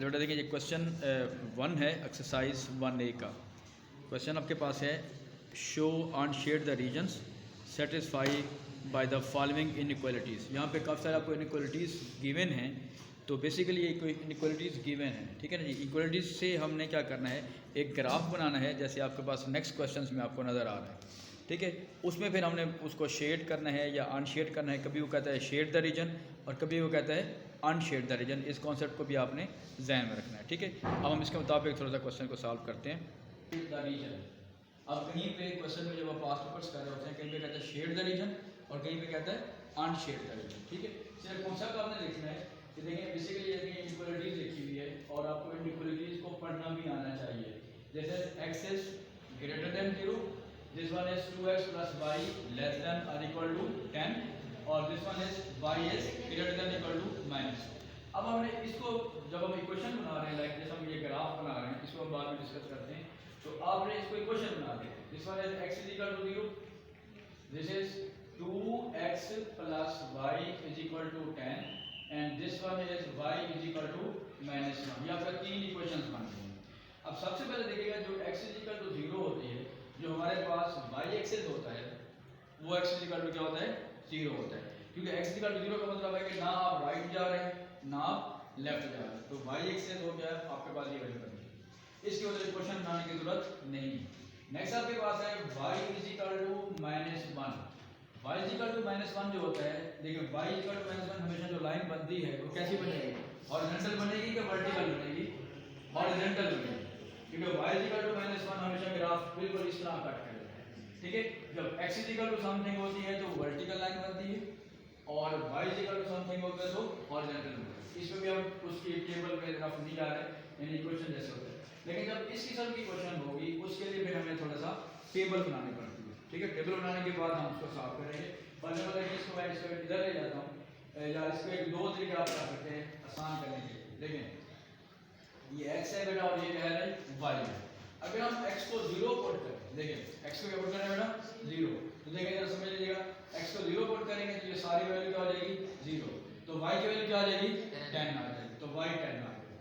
तो बेटा देखिए ये क्वेश्चन 1 है एक्सरसाइज 1A का क्वेश्चन आपके पास है। Show on shade the regions satisfy by the following inequalities. यहाँ पे काफ़ी सारे आपको इनइक्वालिटीज़ गिवन हैं। तो बेसिकली ये कोई इनइक्वालिटीज़ गिवन है, ठीक है ना जी। इक्वालिटीज़ से हमने क्या करना है, एक ग्राफ बनाना है, जैसे आपके पास नेक्स्ट क्वेश्चन में आपको नज़र आ रहा है, ठीक है। उसमें फिर हमने उसको शेड करना है या अनशेड करना है। कभी वो कहता है शेड द रीजन और कभी वो कहता है अनशेड द रीजन। इस कॉन्सेप्ट को भी आपने जहन में रखना है, ठीक है। अब हम इसके मुताबिक थोड़ा सा क्वेश्चन को सॉल्व करते हैं। द रीजन, अब कहीं पे क्वेश्चन में जब आप पास्ट पेपर्स कर रहे होते हैं, कहीं पे कहता है शेड द रीजन और कहीं पे कहता है अनशेड द रीजन, ठीक है। सिर्फ कॉन्सेप्ट आपने देखना है कि देखिए बेसिकली इक्वालिटीज लिखी हुई है और आपको इन इक्वालिटीज को पढ़ना भी आना चाहिए। जैसे x is greater then 0, this one is 2x plus y less than or equal to 10 और this one is y is greater than equal to minus। अब हमने इसको जब हम इक्वेशन बना रहे हैं, लाइक जैसे हम ये ग्राफ बना रहे हैं, इसको हम बाद में डिस्कस करते हैं। तो आपने इसको इक्वेशन बना दी, this one is x is equal to 0, this is 2x plus y is equal to 10 and this one is y is equal to minus 1। ये आपका तीन इक्वेशंस बन गए हैं। अब सबसे पहले देखिएगा जो x is equal to 0 होती है, जो हमारे पास y एक्सिस होता है वो x इक्वल टू क्या होता है, 0 होता है। क्योंकि x इक्वल टू 0 का मतलब है कि ना आप राइट जा रहे हैं ना आप लेफ्ट जा रहे हैं, तो y एक्सिस हो गया आपके पास ये वैल्यू बन गई। इसकी वजह से क्वेश्चन बनाने की जरूरत नहीं है। नेक्स्ट आपके पास है y equal to -1। y equal to -1 जो होता है, देखिए y इक्वल टू -1 हमेशा जो लाइन बनती है वो कैसी बनेगी, हॉरिजॉन्टल बनेगी कि वर्टिकल बनेगी, हॉरिजॉन्टल बनेगी। क्योंकि y इक्वल टू -1 हमेशा ग्राफ बिल्कुल इस तरह कट करेगा, ठीक है। जब x इक्वल टू समथिंग होती है तो वर्टिकल लाइन बनती है और y इक्वल टू समथिंग होता है तो हॉरिजॉन्टल बनती है। इसमें भी हम उसकी टेबल पे तरफ नहीं जा रहे, यानी इक्वेशन जैसे होता है। लेकिन जब इस किस्म की क्वेश्चन होगी उसके लिए फिर हमें थोड़ा सा टेबल बनानी पड़ती है, ठीक है। टेबल बनाने के बाद हम उसको सॉल्व करेंगे। पहले वाला इसको मैं इसको इधर ले जाता हूँ या इसको एक दो तरीके आप कर सकते हैं आसान करने के लिए। देखें ये x है बेटा और ये क्या है y है। अगर हम x को 0 पुट करें, देखिए x को क्या पुट करें बेटा 0, तो देखिए जरा समझ लीजिएगा, x को 0 पुट करेंगे तो ये सारी वैल्यू क्या हो जाएगी 0, तो y की वैल्यू क्या आ जाएगी 10 आ जाएगी, तो y 10 आ जाएगा।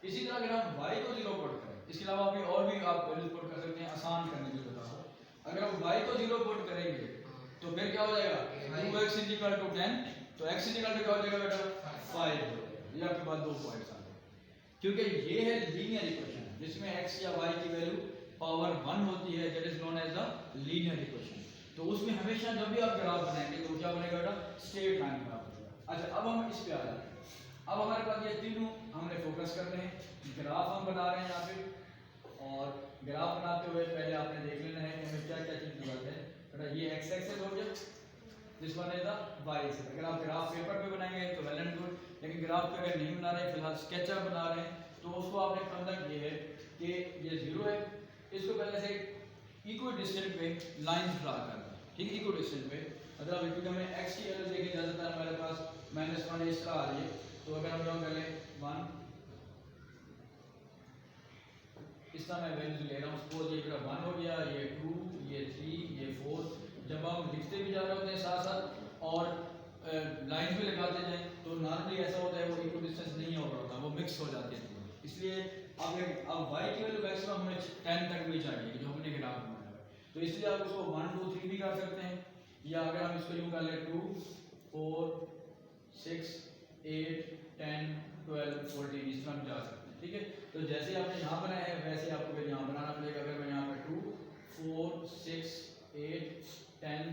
इसी तरह अगर हम y को 0 पुट करें, इसके अलावा भी और भी आप वैल्यू पुट कर सकते हैं आसान करने के लिए बता रहा हूं। अगर हम y को 0 पुट करेंगे तो फिर क्या हो जाएगा 2x 10, तो x क्या हो जाएगा बेटा 5 हो जाएगा। ये आपके पास दो पॉइंट्स आ गए, क्योंकि ये है लीनियर इक्वेशन जिसमें x या y की वैल्यू पावर 1 होती है, that is known as the linear equation. तो उसमें हमेशा जब भी आप ग्राफ बनाएंगे तो क्या बनेगा बेटा स्ट्रेट लाइन ग्राफ बनेगा। अच्छा अब हम इस पे आ जाते हैं। अब हमारे पास ये तीनों हमने फोकस करने हैं, ग्राफ हम बना रहे हैं यहाँ पे, और ग्राफ बनाते हुए पहले आपने देख लेना है कि हमें क्या क्या चीज की जरूरत है बेटा। ये x एक्सिस हो गया, this one is the y axis. अगर आप ग्राफ पेपर पे बनाएंगे तो वेल एंड गुड, लेकिन ग्राफ पे अगर नहीं बना रहे, फिलहाल स्केचअप बना रहे हैं, तो उसको आपने करना ये है कि ये 0 है, इसको पहले से इक्वल डिस्टेंस पे लाइंस ड्रा करना, ठीक है। इक्वल डिस्टेंस पे मतलब क्योंकि हमें x की वैल्यू देखी ज्यादातर हमारे पास -1 इस तरह आ रही है, तो अगर हम यहाँ कर लें 1 इस तरह मैं वैल्यूज ले रहा हूँ, सपोज ये पूरा 1 हो गया, ये 2, ये 3, ये 4। जब हम लिखते भी जा रहे होते हैं साथ साथ और लाइन भी लगाते जाएं तो नॉर्मली ऐसा होता है वो इक्वल डिस्टेंस नहीं हो रहा होता, वो मिक्स हो जाती है। इसलिए अब y की वैल्यू मैक्सिमम हमें 10 तक भी चाहिए जो हमने ग्राफ बनाया है, तो इसलिए आप उसको 1 2 3 भी कर सकते हैं, या अगर हम इसको यूं कर ले 2 4 6 8 10 12 14 इस तरह जा सकते हैं, ठीक है। तो जैसे आपने यहाँ बनाया है वैसे आपको फिर यहाँ बनाना पड़ेगा। अगर मैं यहाँ पे 2 4 6 8 10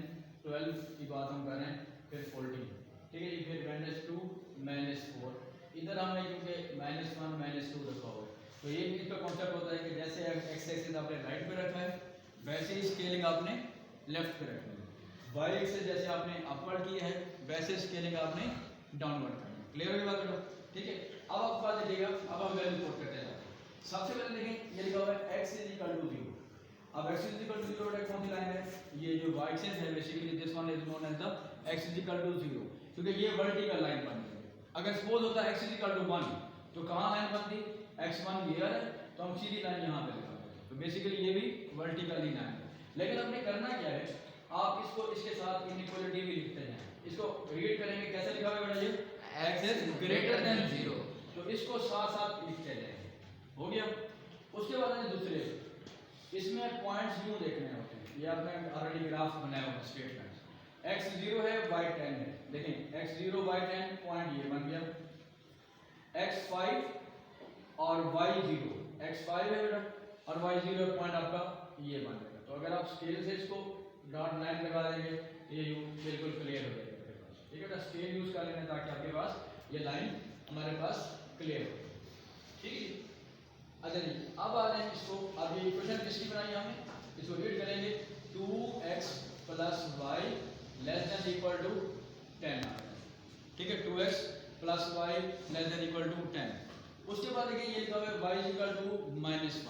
12 की बात हम करें फिर 14, ठीक है। फिर -2 -4 इधर हमने क्योंकि -1 -2 रखा हुआ है, तो ये इसका कॉन्सेप्ट होता है कि जैसे x एक्सिस आपने राइट पे रखा है वैसे ही स्केलिंग आपने लेफ्ट पे रखनी है। y एक्सिस जैसे आपने अपवर्ड किया है वैसे स्केलिंग आपने डाउनवर्ड करनी है। क्लियर होगी बात बेटा, ठीक है। अब आपके पास देखिएगा, अब हम वैल्यू पुट करते हैं। सबसे पहले देखें ये लिखा हुआ है x इज इक्वल टू 0। अब x इज इक्वल टू 0 बेटा कौन सी लाइन है, ये जो y एक्सिस है basically this one is known as the x is equal to 0, क्योंकि ये वर्टिकल लाइन बन गई है। अगर सपोज होता है x इज इक्वल टू 1 तो कहाँ लाइन बनती, x1 हियर है तो हम सीधी लाइन यहाँ पे लगा देते, तो बेसिकली ये भी वर्टिकल लाइन है। लेकिन हमने करना क्या है, आप इसको इसके साथ इनइक्वालिटी भी लिखते हैं। इसको रीड करेंगे कैसे लिखा हुआ है बेटा, ये x इज ग्रेटर देन 0, तो तो इसको साथ साथ लिखते जाएंगे, हो गया। उसके बाद है दूसरे, इसमें पॉइंट्स यूँ देखने होते हैं, ये आपने ऑलरेडी ग्राफ बनाया हुआ स्टेटमेंट, x0 है y10 है, देखें x0 y10 पॉइंट ये बन गया, x5 और y0, x5 है बेटा और y0 पॉइंट आपका ये बन जाएगा। तो अगर आप स्केल से इसको डॉट लाइन लगा देंगे तो ये बिल्कुल क्लियर हो जाएगा आपके पास, ठीक है बेटा। स्केल यूज कर लेना ताकि आपके पास ये लाइन हमारे पास क्लियर हो, ठीक है। अच्छा जी, अब आ रहे हैं इसको, अब ये इक्वेशन किसकी बनाई हमने, इसको रीड करेंगे 2x plus y less than equal to 10, ठीक है, 2x plus y less than equal to 10। उसके बाद देखिए ये लिखा हुआ है y इक्वल टू -1,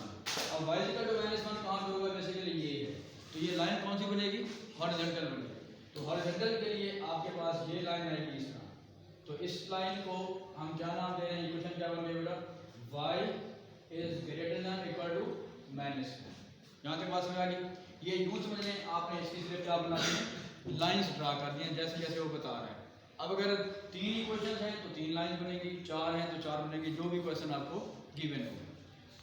अब y इक्वल टू -1 कहाँ पे होगा, बेसिकली ये है, तो ये लाइन कौन सी बनेगी, हॉरिजॉन्टल बनेगी। तो हॉरिजॉन्टल के लिए आपके पास ये लाइन आएगी इस तरह, तो इस लाइन को हम क्या नाम दे रहे हैं, इक्वेशन क्या बन गई बेटा, y is greater than equal to -1। यहाँ तक बात समझ आ गई। ये यूं समझ लें, आपने इसकी सिर्फ क्या बना दी है, लाइंस ड्रा कर दी हैं जैसे जैसे वो बता रहा है। अब अगर 3 इक्वेशन हैं तो 3 लाइंस बनेगी, 4 हैं तो 4 बनेगी, जो भी क्वेश्चन आपको गिवन होगा।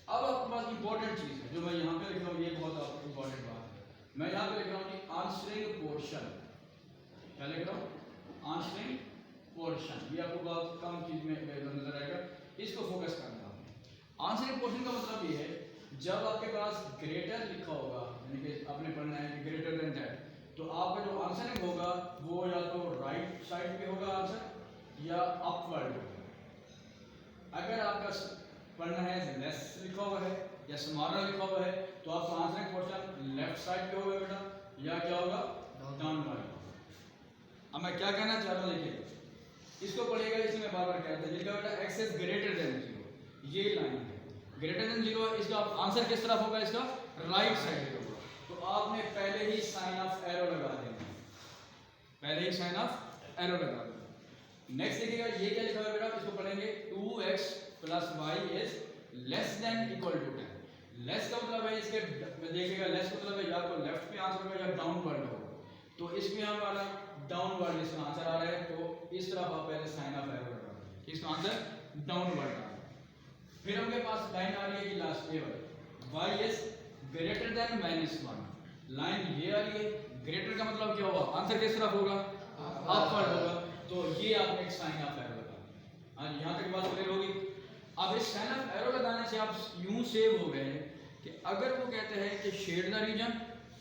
अब आपके पास इंपॉर्टेंट चीज़ है जो मैं यहाँ पे लिख रहा हूँ, ये बहुत आपको इंपॉर्टेंट बात है। मैं यहाँ पे लिख रहा हूँ कि आंसरिंग पोर्शन, क्या लिख रहा हूँ, आंसरिंग पोर्शन, ये आपको बहुत कम चीज में नजर आएगा, इसको फोकस करना है। आंसरिंग पोर्शन का मतलब ये है जब आपके पास ग्रेटर लिखा होगा, यानी कि आपने पढ़ना है कि ग्रेटर देन दैट, तो आपका जो आंसरिंग होगा वो या तो राइट साइड पे होगा आंसर या अपवर्ड होगा। अगर आपका पढ़ना है लेस लिखा हुआ है या स्मॉलर लिखा हुआ है तो आपका आंसरिंग पोर्शन लेफ्ट साइड पे होगा बेटा, या क्या होगा, डाउनवर्ड होगा। अब मैं क्या कहना चाह रहा हूँ, देखिए इसको पढ़ेगा, इसमें बार बार कहते हैं लिखा बेटा x इज ग्रेटर देन 0, ये लाइन है ग्रेटर देन 0, इसका आंसर किस तरफ होगा, इसका राइट साइड पे होगा। तो आपने पहले ही साइन ऑफ एरो लगा देना, पहले ही साइन ऑफ एरो लगा देना। नेक्स्ट देखिएगा ये क्या लिखा है बेटा, इसको पढ़ेंगे 2x plus y is less than equal to 10। Less का मतलब है इसके, देखिएगा लेस का मतलब है या तो लेफ्ट पे आंसर होगा या डाउनवर्ड होगा, तो इसमें हमारा डाउनवर्ड इसका आंसर आ रहा है, तो इस तरफ आप पहले साइन ऑफ एरो लगा दें, इसका आंसर डाउनवर्ड आ रहा है। फिर हमके पास लाइन आ रही है कि लास्ट ये वाली y is greater then -1, line ये आ रही है, ग्रेटर का मतलब क्या होगा, आंसर किस तरफ होगा, अपवर्ड होगा, तो ये आपने एक साइन ऑफ एरो लगा। हाँ, यहाँ तक बात क्लियर होगी। अब इस साइन ऑफ एरो लगाने से आप यूं सेव हो गए हैं कि अगर वो कहते हैं कि शेड द रीजन,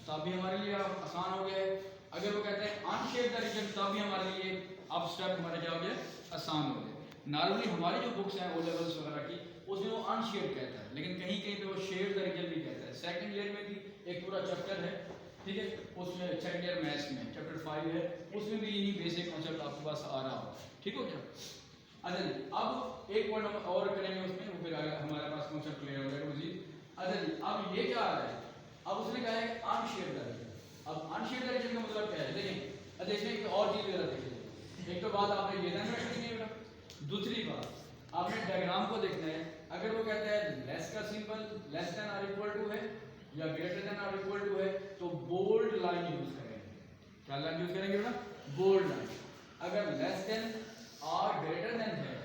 तब भी हमारे लिए आसान हो गया है। अगर वो कहते हैं अनशेड द रीजन, तब भी हमारे लिए अब स्टेप हमारे क्या हो गया, आसान हो गए। नॉर्मली हमारी जो बुक्स हैं ओ लेवल्स वगैरह की, उसमें वो अनशेड कहता है, लेकिन कहीं कहीं पे वो शेड द रीजन भी कहता है। सेकंड ईयर में भी एक पूरा चैप्टर है, ठीक है, उसमें सेकंड ईयर मैथ्स में चैप्टर 5 है, उसमें भी यही बेसिक कॉन्सेप्ट आपके पास आ रहा हो, ठीक हो गया। अच्छा जी, अब एक पॉइंट हम और करेंगे उसमें, वो फिर हमारे पास कॉन्सेप्ट क्लियर हो जाएगा जी। अच्छा जी, अब ये क्या आ रहा है, अब उसने कहा है अनशेड द रीजन। अब अनशेड द रीजन का मतलब क्या है, देखिए अच्छा इसमें एक और चीज जरा देखिए, एक तो बात आपने ये ध्यान रखनी है बेटा, दूसरी बात आपने डायग्राम को देखना है। अगर वो कहता है लेस का सिंबल लेस देन और इक्वल टू है या ग्रेटर देन और इक्वल टू है, तो बोल्ड लाइन यूज करेंगे। क्या लाइन यूज करेंगे बेटा, बोल्ड लाइन। अगर लेस देन और ग्रेटर देन है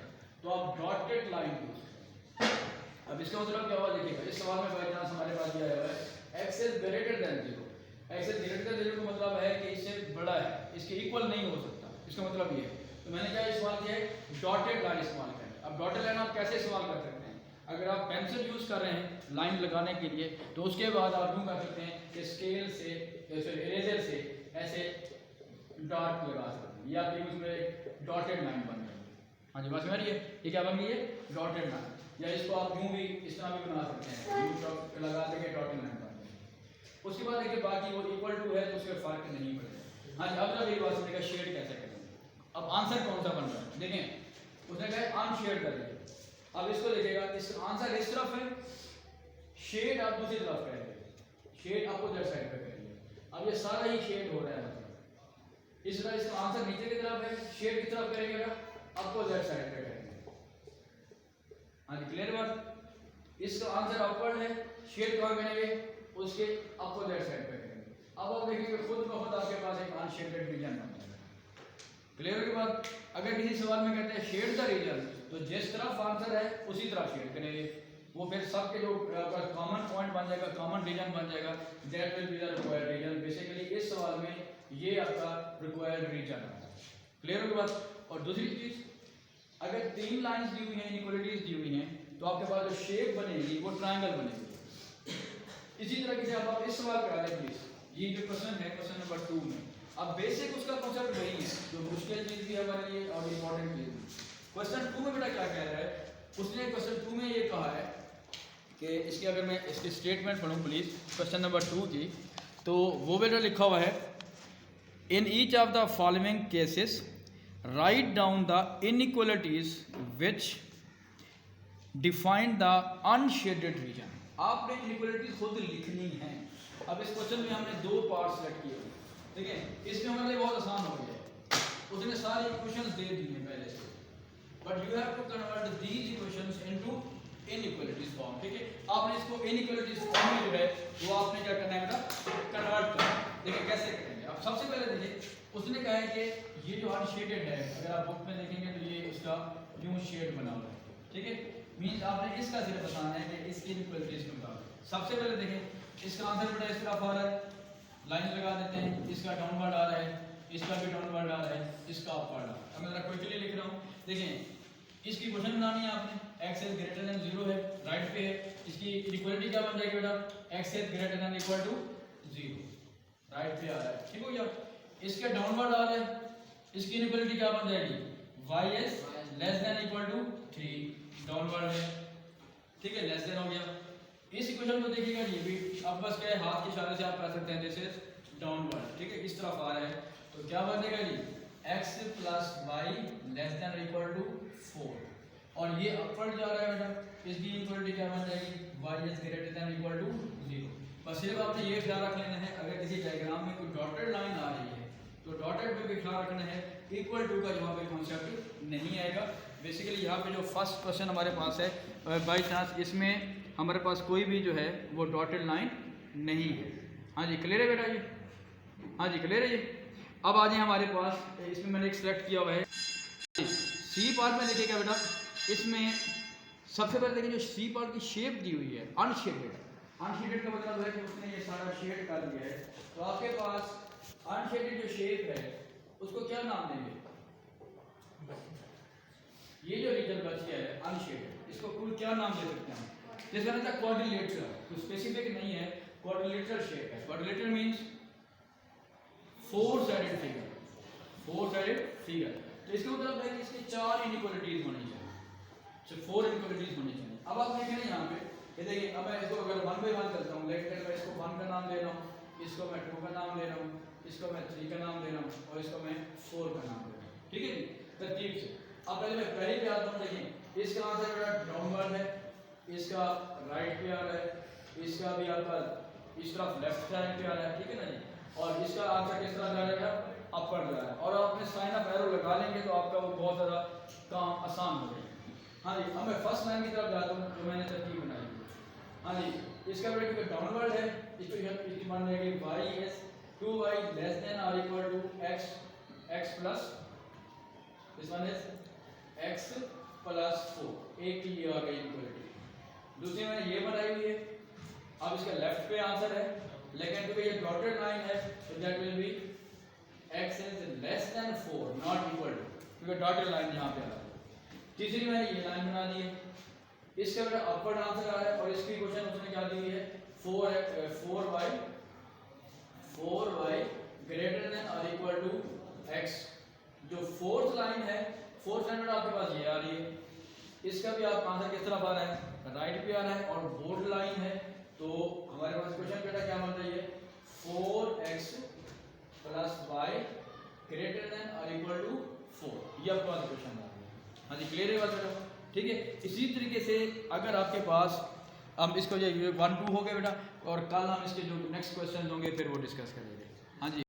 तो आप डॉटेड लाइन यूज करेंगे। अब इसका मतलब क्या हुआ, देखिएगा इस सवाल में बाई चांस हमारे पास दिया हुआ है x is greater then 0, x is greater then 0 का मतलब है कि इससे बड़ा है, इसके इक्वल नहीं हो सकता, इसका मतलब ये है। तो मैंने क्या इस्तेमाल किया है, डॉटेड लाइन इस्तेमाल किया है। अब डॉटेड लाइन आप कैसे इस्तेमाल कर सकते हैं, अगर आप पेंसिल यूज कर रहे हैं लाइन लगाने के लिए, तो उसके बाद आप यूं कर सकते हैं कि स्केल से इरेजर से ऐसे डॉट लगा सकते हैं, ये आपकी उसमें डॉटेड लाइन बन गई। हाँ जी, बात समझ रही है, ये क्या बन गई है, डॉटेड लाइन। या इसको आप यूं भी इस तरह भी बना सकते हैं, यूं लगा देंगे डॉटेड लाइन बन गई। उसके बाद देखिए बाकी वो इक्वल टू है तो उसमें फर्क नहीं पड़ेगा। हाँ जी, अब जब ये बात समझेगा शेड कैसे करेंगे। अब आंसर कौन सा बन रहा है, देखें उसने कहा अनशेड करेंगे। अब इसको देखिएगा, इसका आंसर इस तरफ है, शेड आप दूसरी तरफ करेंगे, शेड अपोजिट साइड पे करेंगे। अब ये सारा ही शेड हो रहा है, मतलब इस तरह इसका आंसर नीचे की तरफ है, शेड की तरफ करेंगे अपोजिट साइड पे करेंगे। हाँ जी, क्लियर बात। इसका आंसर अपवर्ड है, शेड कहाँ करेंगे, उसके अपोजिट साइड पे करेंगे। अब आप देखिए खुद ब खुद आपके पास एक अनशेडेड रीजन बन जाएगा। क्लियर हो के बाद अगर किसी सवाल में कहते हैं शेड द रीजन, तो जिस तरफ आंसर है उसी तरफ शेड करेंगे, वो फिर सबके जो कॉमन पॉइंट बन जाएगा, कॉमन रीजन बन जाएगा, that will be the required region. Basically इस सवाल में ये आपका रिक्वायर्ड रीजन है। क्लियर हो के बाद, और दूसरी चीज, अगर 3 लाइंस दी हुई हैं, इनइक्वालिटीज दी हुई हैं, तो आपके पास जो शेप बनेगी वो ट्रायंगल बनेगी। इसी तरह से आप इस सवाल पे आ जाए प्लीज, ये जो क्वेश्चन है क्वेश्चन नंबर 2 में, अब बेसिक उसका कॉन्सेप्ट वही है, जो मुश्किल चीज भी है हमारे लिए और इंपॉर्टेंट चीज भी। क्वेश्चन 2 में बेटा क्या कह रहा है, उसने क्वेश्चन 2 में ये कहा है कि इसकी, अगर मैं इसकी स्टेटमेंट पढ़ूं प्लीज क्वेश्चन नंबर 2 की, तो वो बेटा लिखा हुआ है, in each of the following cases write down the inequalities which define the unshaded region. आपने इनइक्वालिटीज खुद लिखनी है। अब इस क्वेश्चन में हमने 2 पार्ट सेलेक्ट किए, ठीक है, इसमें हमारे लिए बहुत आसान हो गया है, उसने सारे इक्वेशंस दे दी हैं पहले से, but you have to convert these equations into inequalities form, ठीक है। आपने इसको इनइक्वालिटीज फॉर्म में जो है वो आपने क्या करना है बेटा, कन्वर्ट करना है। देखिए कैसे करेंगे। अब सबसे पहले देखिए, उसने कहा है कि ये जो अनशेडेड है, अगर आप बुक में देखेंगे तो ये इसका यूं शेड बना हुआ है, ठीक है, मींस आपने इसका सिर्फ बताना है कि इसकी इनइक्वालिटीज को बताओ। सबसे पहले देखें, इसका आंसर बेटा इस तरफ आ रहा है, लाइन लगा देते हैं, इसका डाउनवर्ड आ रहा है, इसका भी डाउनवर्ड आ रहा है, इसका अपवर्ड आ रहा है। अब मैं जरा क्विकली लिख रहा हूँ, देखें इसकी क्वेश्चन बनानी है आपने, x इज ग्रेटर देन 0 है, राइट पे है, इसकी इक्वालिटी क्या बन जाएगी बेटा, x is greater than equal to 0, right पे आ रहा है, ठीक हो गया। इसके डाउनवर्ड आ रहा है, इसकी इक्वालिटी क्या बन जाएगी, y is less than equal to 3, downward है, ठीक है, लेस देन हो गया। इस इक्वेशन को देखिएगा, ये भी अब बस क्या है, हाथ के इशारे से आप कर सकते हैं, दिस इज डाउनवर्ड, ठीक है, इस तरफ आ रहा है, तो क्या बनेगा जी, x plus y less than equal to 4, और ये अपवर्ड जा रहा है बेटा, इसकी इक्वालिटी क्या बन जाएगी, y is greater than equal to 0। बस सिर्फ आपने ये ख्याल रख लेना है, अगर किसी डायग्राम में कोई डॉटेड लाइन आ रही है तो डॉटेड पे भी ख्याल रखना है, इक्वल टू का यहाँ पे कॉन्सेप्ट नहीं आएगा। बेसिकली यहाँ पे जो फर्स्ट क्वेश्चन हमारे पास है, बाई चांस इसमें हमारे पास कोई भी जो है वो डॉटेड लाइन नहीं है। हाँ जी क्लियर है बेटा जी, हाँ जी क्लियर है जी। अब आ जाए हमारे पास, इसमें मैंने एक सिलेक्ट किया हुआ है सी पार्ट में, देखिएगा बेटा, इसमें सबसे पहले देखिए जो सी पार्ट की शेप दी हुई है अनशेडेड, अनशेडेड का मतलब है कि उसने ये सारा शेड कर दिया है, तो आपके पास अनशेडेड जो शेप है उसको क्या नाम देंगे, ये जो रीजन बच गया है अनशेडेड, इसको कुल क्या नाम दे सकते हैं, जैसे मैंने कहा क्वाड्रिलेटरल, तो स्पेसिफिक नहीं है, क्वाड्रिलेटरल शेप है। Quadrilateral means 4 sided figure, 4 sided figure, तो इसका मतलब है कि इसकी 4 इनइक्वालिटीज होनी चाहिए, तो 4 इनइक्वालिटीज होनी चाहिए। अब आप देखें ना यहाँ पे, ये देखिए, अब मैं इसको अगर 1 बाय 1 करता हूँ, लेट कर मैं इसको 1 का नाम दे रहा हूँ, इसको मैं 2 का नाम दे रहा हूँ, इसको मैं 3 का नाम दे रहा हूँ, और इसको मैं 4 का नाम दे रहा हूँ, ठीक है जी, तरतीब से। अब पहले मैं पहले पे आता हूँ, देखिए इसका आंसर मेरा डाउनवर्ड है, इसका राइट पे आ रहा है, इसका भी आपका इस तरफ लेफ्ट साइड पे आ रहा है, ठीक है ना जी, और इसका आंसर किस तरह जा रहा है, अपर जा रहा है, और आपने साइन ऑफ एरो लगा लेंगे तो आपका वो बहुत ज़्यादा काम आसान हो जाएगा। हाँ जी, अब मैं फर्स्ट लाइन की तरफ जाता हूँ जो मैंने तरतीब बनाई है। हाँ जी, इसका बेटा क्योंकि डाउनवर्ड है, इसकी मान लेंगे y is 2y less than और equal to x plus, this one is x plus 4, एक की ये आ गई इक्वालिटी। दूसरी मैंने ये बनाई हुई है, अब इसका लेफ्ट पे आंसर है, लेकिन क्योंकि ये डॉटेड लाइन है तो that will be x is less than 4 not equal to, क्योंकि डॉटेड लाइन यहाँ पे आ रहा है। तीसरी मैंने ये लाइन बना दी है, इसका बेटा अपवर्ड आंसर आ रहा है, और इसकी क्वेश्चन उसने क्या दी हुई है, 4y ग्रेटर देन और इक्वल टू x। जो फोर्थ लाइन है, फोर्थ लाइन बेटा आपके पास ये आ रही है, इसका भी आप आंसर किस तरफ आ रहा है, राइट पे आ रहा है, और बोर्ड लाइन है, तो हमारे पास क्वेश्चन बेटा क्या बन रही है, 4x plus y greater than और इक्वल टू 4, ये आपके पास क्वेश्चन आ रहा है। हाँ जी क्लियर है बात बेटा, ठीक है। इसी तरीके से अगर आपके पास, हम इसको ये 1 2 हो गए बेटा, और कल हम इसके जो नेक्स्ट क्वेश्चन होंगे फिर वो डिस्कस करेंगे। हाँ जी।